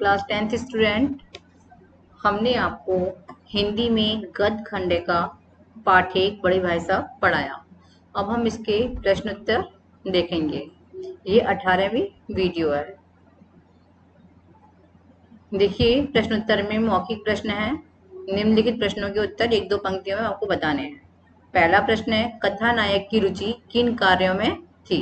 Class 10th student, हमने आपको हिंदी में गद्य खंड का पाठ 1 बड़े भाई साहब पढ़ाया। अब हम इसके प्रश्न उत्तर देखेंगे। ये 18वीं वीडियो है। देखिए, प्रश्न उत्तर में मौखिक प्रश्न है। निम्नलिखित प्रश्नों के उत्तर 1-2 पंक्तियों में आपको बताने हैं। पहला प्रश्न है, कथानायक की रुचि किन कार्यों में थी?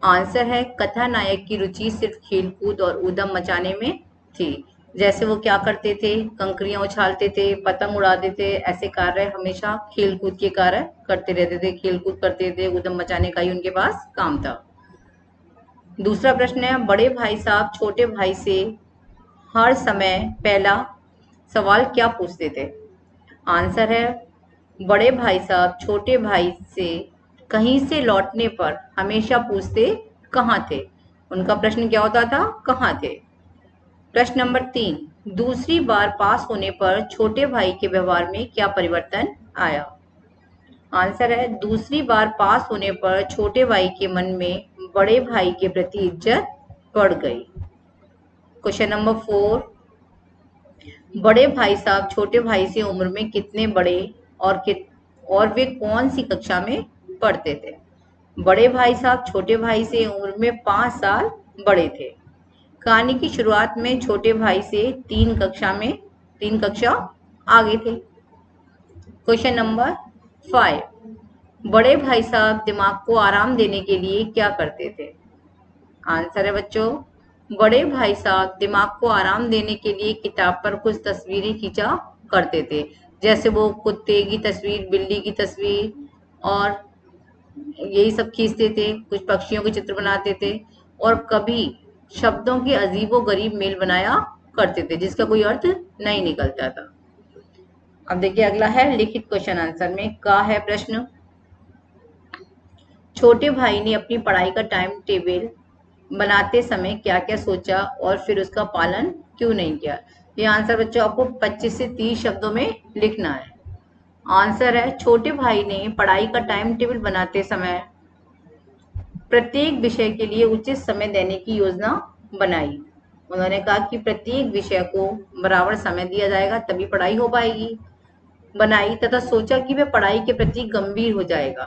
आंसर है, कथानायक की रुचि सिर्फ खेलकूद और ऊधम मचाने में थी। जैसे वो क्या करते थे, कंकरियां उछालते थे, पतंग उड़ाते थे, ऐसे कार्य हमेशा खेलकूद के कार्य करते रहते थे, खेलकूद करते थे, ऊधम मचाने का ही उनके पास काम था। दूसरा प्रश्न है, बड़े भाई साहब छोटे भाई से हर समय पहला सवाल क्या पूछते थे? आंसर है, बड़े भाई साहब छोटे भाई से कहीं से लौटने पर हमेशा पूछते कहाँ थे। उनका प्रश्न क्या होता था, कहाँ थे। प्रश्न नंबर 3, दूसरी बार पास होने पर छोटे भाई के व्यवहार में क्या परिवर्तन आया? आंसर है, दूसरी बार पास होने पर छोटे भाई के मन में बड़े भाई के प्रति इज्जत बढ़ गई। क्वेश्चन नंबर 4, बड़े भाई साहब छोटे भाई से उम्र में कितने बड़े और वे कौन सी कक्षा में पढ़ते थे? बड़े भाई साहब छोटे भाई से उम्र में 5 साल बड़े थे। कहानी की शुरुआत में छोटे भाई से 3 कक्षा आगे थे। क्वेश्चन नंबर 5, बड़े भाई साहब दिमाग को आराम देने के लिए क्या करते थे? आंसर है बच्चों, बड़े भाई साहब दिमाग को आराम देने के लिए किताब पर कुछ तस्वीरें खींचा करते थे। जैसे वो कुत्ते की तस्वीर, बिल्ली की तस्वीर और यही सब खींचते थे, कुछ पक्षियों के चित्र बनाते थे और कभी शब्दों के अजीबो गरीब मेल बनाया करते थे जिसका कोई अर्थ नहीं निकलता था। अब देखिए अगला है लिखित क्वेश्चन आंसर में का है प्रश्न, छोटे भाई ने अपनी पढ़ाई का टाइम टेबल बनाते समय क्या क्या सोचा और फिर उसका पालन क्यों नहीं किया? ये आंसर बच्चों आपको 25 से 30 शब्दों में लिखना है। आंसर है, छोटे भाई ने पढ़ाई का टाइम टेबल बनाते समय प्रत्येक विषय के लिए उचित समय देने की योजना बनाई। उन्होंने कहा कि प्रत्येक विषय को बराबर समय दिया जाएगा तभी पढ़ाई हो पाएगी। बनाई तथा सोचा कि वह पढ़ाई के प्रति गंभीर हो जाएगा।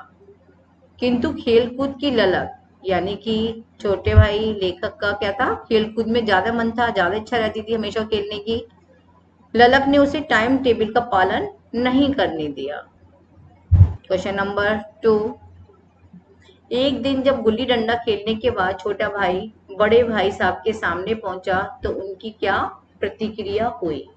किंतु खेलकूद की ललक, यानी कि छोटे भाई लेखक का क्या था, खेलकूद में ज्यादा मन था, ज्यादा इच्छा रहती थी हमेशा खेलने की। ललक ने उसे टाइम टेबल का पालन नहीं करने दिया। क्वेश्चन नंबर 2, एक दिन जब गुल्ली डंडा खेलने के बाद छोटा भाई बड़े भाई साहब के सामने पहुंचा तो उनकी क्या प्रतिक्रिया हुई?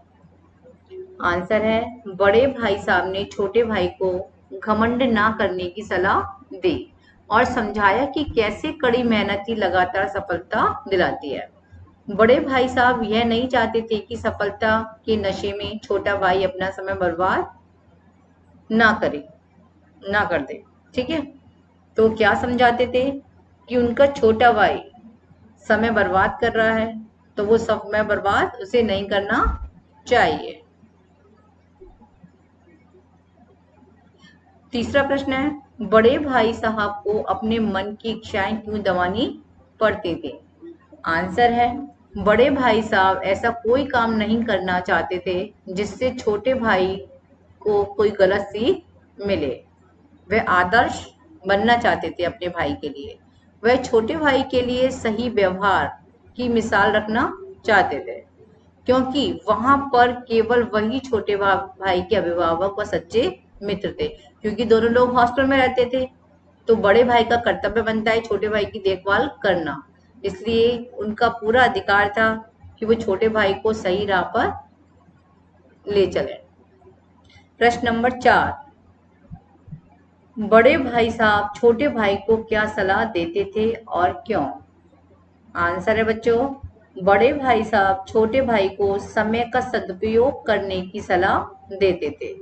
आंसर है, बड़े भाई साहब ने छोटे भाई को घमंड ना करने की सलाह दी और समझाया कि कैसे कड़ी मेहनत ही लगातार सफलता दिलाती है। बड़े भाई साहब यह नहीं चाहते थे कि सफलता के नशे में छोटा भाई अपना समय बर्बाद ना कर दे। ठीक है, तो क्या समझाते थे कि उनका छोटा भाई समय बर्बाद कर रहा है तो वो समय बर्बाद उसे नहीं करना चाहिए। तीसरा प्रश्न है, बड़े भाई साहब को अपने मन की इच्छाएं क्यों दबानी पड़ती थी? आंसर है, बड़े भाई साहब ऐसा कोई काम नहीं करना चाहते थे जिससे छोटे भाई को कोई गलत सीख मिले। वह आदर्श बनना चाहते थे अपने भाई के लिए। वह छोटे भाई के लिए सही व्यवहार की मिसाल रखना चाहते थे क्योंकि वहां पर केवल वही छोटे भाई के अभिभावक व सच्चे मित्र थे। क्योंकि दोनों लोग हॉस्टल में रहते थे तो बड़े भाई का कर्तव्य बनता है छोटे भाई की देखभाल करना, इसलिए उनका पूरा अधिकार था कि वो छोटे भाई को सही राह पर ले चले। प्रश्न नंबर 4, बड़े भाई साहब छोटे भाई को क्या सलाह देते थे और क्यों? आंसर है बच्चों, बड़े भाई साहब छोटे भाई को समय का सदुपयोग करने की सलाह देते थे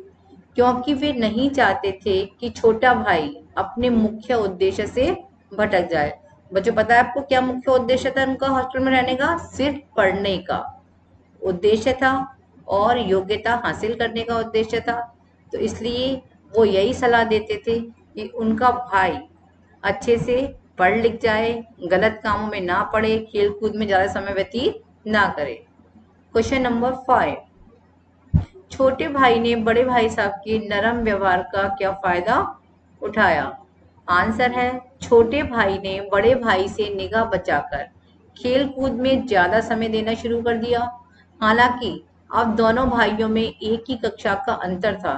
क्योंकि वे नहीं चाहते थे कि छोटा भाई अपने मुख्य उद्देश्य से भटक जाए। बच्चों पता है आपको क्या मुख्य उद्देश्य था उनका हॉस्टल में रहने का? सिर्फ पढ़ने का उद्देश्य था और योग्यता हासिल करने का उद्देश्य था। तो इसलिए वो यही सलाह देते थे कि उनका भाई अच्छे से पढ़ लिख जाए, गलत कामों में ना पड़े, खेल कूद में ज़्यादा समय व्यतीत ना करे। क्वेश्चन नंबर 5, छोटे भाई ने बड़े भाई साहब के नरम व्यवहार का क्या फायदा उठाया? आंसर है, छोटे भाई ने बड़े भाई से निगाह बचाकर खेल कूद में ज्यादा समय देना शुरू कर दिया। हालांकि अब दोनों भाइयों में एक ही कक्षा का अंतर था,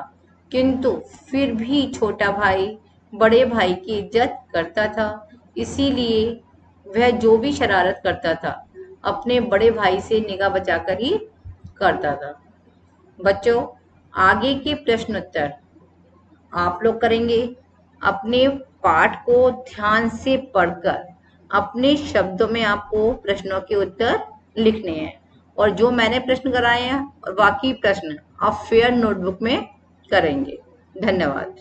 किंतु फिर भी छोटा भाई बड़े भाई की इज्जत करता था। इसीलिए वह जो भी शरारत करता था अपने बड़े भाई से निगाह बचाकर ही करता था। बच्चों, आगे के प्रश्न उत्तर आप लोग करेंगे। अपने पाठ को ध्यान से पढ़कर अपने शब्दों में आपको प्रश्नों के उत्तर लिखने हैं, और जो मैंने प्रश्न कराए हैं और बाकी प्रश्न आप फेयर नोटबुक में करेंगे। धन्यवाद।